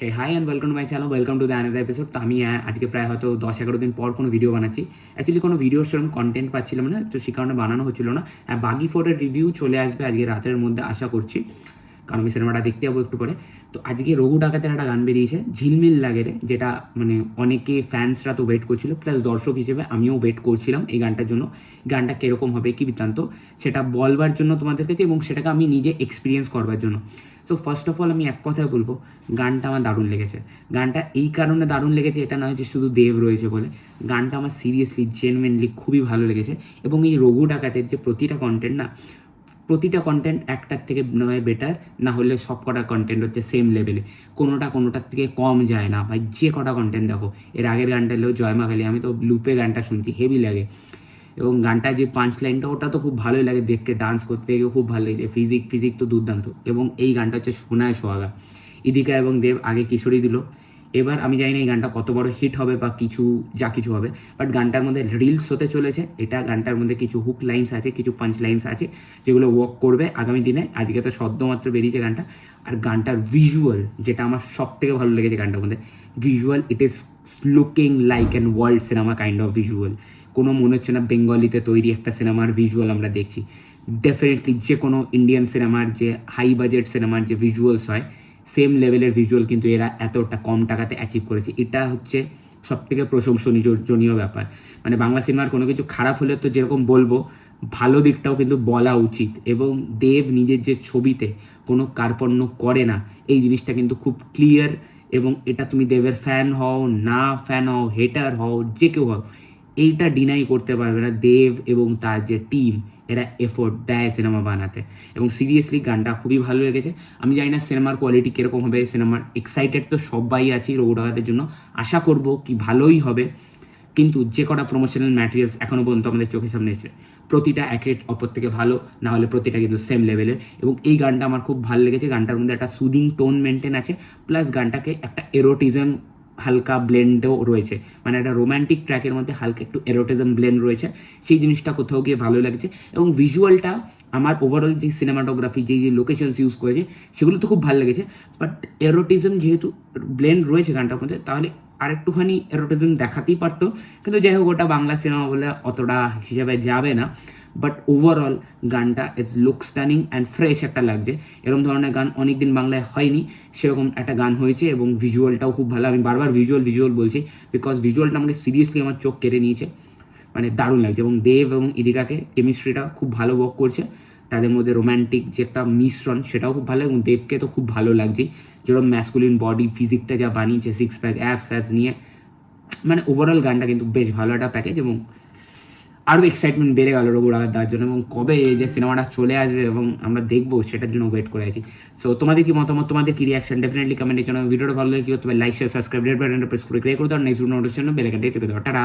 Hey hi and welcome to my channel, welcome to the another episode. তো আমি আজকে প্রায় হয়তো 10-11 দিন পর কোনো ভিডিও বানাচ্ছি। অ্যাকচুয়ালি কোনো ভিডিওর সেরকম কন্টেন্ট পাচ্ছিলাম না, তো সেই কারণে বানানো হচ্ছিল না। বাগি 4-এর রিভিউ চলে আসবে আজকে রাতের মধ্যে আশা করছি, কারণ আমি সিনেমাটা দেখতে যাবো একটু পরে। তো আজকে রঘু ডাকাতের একটা গান বেরিয়েছে ঝিলমিল লাগে রে, যেটা মানে অনেকে ফ্যান্সরা তো ওয়েট করছিল, প্লাস দর্শক হিসেবে আমিও ওয়েট করছিলাম এই গানটার জন্য। গানটা কীরকম হবে, কী বৃত্তান্ত, সেটা বলবার জন্য তোমাদের কাছে এবং সেটাকে আমি নিজে এক্সপিরিয়েন্স করবার জন্য। সো ফার্স্ট অফ অল আমি এক কথায় বলবো, গানটা আমার দারুণ লেগেছে। গানটা এই কারণে দারুণ লেগেছে, এটা নয় যে শুধু দেব রয়েছে বলে। গানটা আমার সিরিয়াসলি জেনুইনলি খুবই ভালো লেগেছে। এবং এই রঘু ডাকাতের যে প্রতিটা কন্টেন্ট না, প্রতিটা কন্টেন্ট একটার থেকে নয় বেটার, না হলে সব কটা কন্টেন্ট হচ্ছে সেম লেভেলে, কোনোটার থেকে কম যায় না ভাই। যে কটা কন্টেন্ট দেখো, এর আগের গানটা এলো জয় মা কালী, আমি তো লুপে গানটা শুনছি, হেভি লাগে। এবং গানটা যে পাঁচ লাইনটা, ওটা তো খুব ভালোই লাগে দেখতে, ডান্স করতে গিয়েও খুব ভালো লেগেছে। ফিজিক তো দুর্দান্ত। এবং এই গানটা হচ্ছে সোনায় সোহাগা, ইদিকা এবং দেব আগে কিশোরী দিল। এবার আমি জানি না এই গানটা কত বড় হিট হবে বা কিছু হবে, বাট গানটার মধ্যে রিলস হতে চলেছে। এটা গানটার মধ্যে কিছু হুক লাইন্স আছে, কিছু পাঞ্চ লাইন্স আছে, যেগুলো ওয়ার্ক করবে আগামী দিনে। আজকে তো সদ্যমাত্র বেরিয়েছে গানটা। আর গানটার ভিজুয়াল, যেটা আমার সব থেকে ভালো লেগেছে গানটার মধ্যে, visual, it is looking like an world cinema kind of visual. কোনো মনে হচ্ছে না বেঙ্গলিতে তৈরি একটা সিনেমার ভিজুয়াল আমরা দেখছি। ডেফিনেটলি যে কোনো ইন্ডিয়ান সিনেমার যে হাই বাজেট সিনেমার যে ভিজুয়ালস হয়, সেম লেভেলের ভিজুয়াল কিন্তু এরা এতটা কম টাকাতে অ্যাচিভ করেছে। এটা হচ্ছে সব থেকে প্রশংসনীয় ব্যাপার। মানে বাংলা সিনেমার কোনো কিছু খারাপ হলে তো যেরকম বলবো, ভালো দিকটাও কিন্তু বলা উচিত। এবং দেব নিজের যে ছবিতে কোনো কার্পণ্য করে না, এই জিনিসটা কিন্তু খুব ক্লিয়ার। এবং এটা তুমি দেবের ফ্যান হও, না ফ্যান হও, হেটার হও, যে কেউ হও, এইটা ডিনাই করতে পারবে না। দেব এবং তার যে টিম, এরা এফোর্ট দেয় সিনেমা বানাতে। এবং সিরিয়াসলি গানটা খুবই ভালো লেগেছে। আমি জানি না সিনেমার কোয়ালিটি কীরকম হবে, সিনেমার এক্সাইটেড তো সবাই আছি রঘু ডাকাতের জন্য, আশা করব কি ভালোই হবে। কিন্তু যে কটা প্রমোশনাল ম্যাটেরিয়ালস এখনও পর্যন্ত আমাদের চোখের সামনে এসেছে, প্রতিটা এক রেট অপর থেকে ভালো, না হলে প্রতিটা কিন্তু সেম লেভেলের। এবং এই গানটা আমার খুব ভালো লেগেছে। গানটার মধ্যে একটা সুদিং টোন মেনটেন আছে, প্লাস গানটাকে একটা এরোটিজম হালকা ব্লেন্ডও রয়েছে। মানে একটা রোম্যান্টিক ট্র্যাকের মধ্যে হালকা একটু এরোটিজম ব্লেন্ড রয়েছে, সেই জিনিসটা কোথাও গিয়ে ভালো লাগছে। এবং ভিজুয়ালটা আমার ওভারঅল যে সিনেমাটোগ্রাফি, যে লোকেশনস ইউজ করেছে, সেগুলো তো খুব ভালো লেগেছে। বাট এরোটিজম যেহেতু ব্লেন্ড রয়েছে গানটার মধ্যে, তাহলে আরেকটুখানি এরোটিজম দেখাতেই পারতো। কিন্তু যাই হোক, ওটা বাংলা সিনেমা বলে অতটা হিসাবে যাবে না। বাট ওভারঅল গানটা it's look stunning and fresh একটা লাগছে। এরকম ধরনের গান অনেকদিন বাংলায় হয়নি, সেরকম একটা গান হয়েছে। এবং ভিজুয়ালটাও খুব ভালো। আমি বারবার ভিজুয়াল বলছি, বিকজ ভিজুয়ালটা আমাকে সিরিয়াসলি আমার চোখ কেড়ে নিয়েছে। মানে দারুণ লাগছে। এবং দেব এবং ইদিকাকে কেমিস্ট্রিটা খুব ভালো ওয়ার্ক করছে। তাদের মধ্যে রোম্যান্টিক যে একটা মিশ্রণ, সেটাও খুব ভালো। এবং দেবকে তো খুব ভালো লাগছে, যেরকম ম্যাসকুলিন বডি ফিজিকটা যা বানিয়েছে, সিক্স প্যাক অ্যাপস নিয়ে। মানে ওভারঅল গানটা কিন্তু বেশ ভালো একটা প্যাকেজ। এবং আরও এক্সাইটমেন্ট বেড়ে গেল রঘু ডাকাত দেওয়ার জন্য। এবং কবে এই যে সিনেমাটা চলে আসবে এবং আমরা দেখবো, সেটার জন্য ওয়েট করে আছি। সো তোমাদের কি মতামত, তোমাদের কি রিয়াকশন, ডেফিনেটলি কমেন্টে জানাও। ভিডিওটা ভালো লাগে কি হতে পারে লাইক শেয়ার সাবস্ক্রাইব, রেড বাটনটা প্রেস করে ক্লিক করে দাও। নেক্সট নোটিফিকেশন জন্য বেল আইকনটা টিপে দাও। টাটা।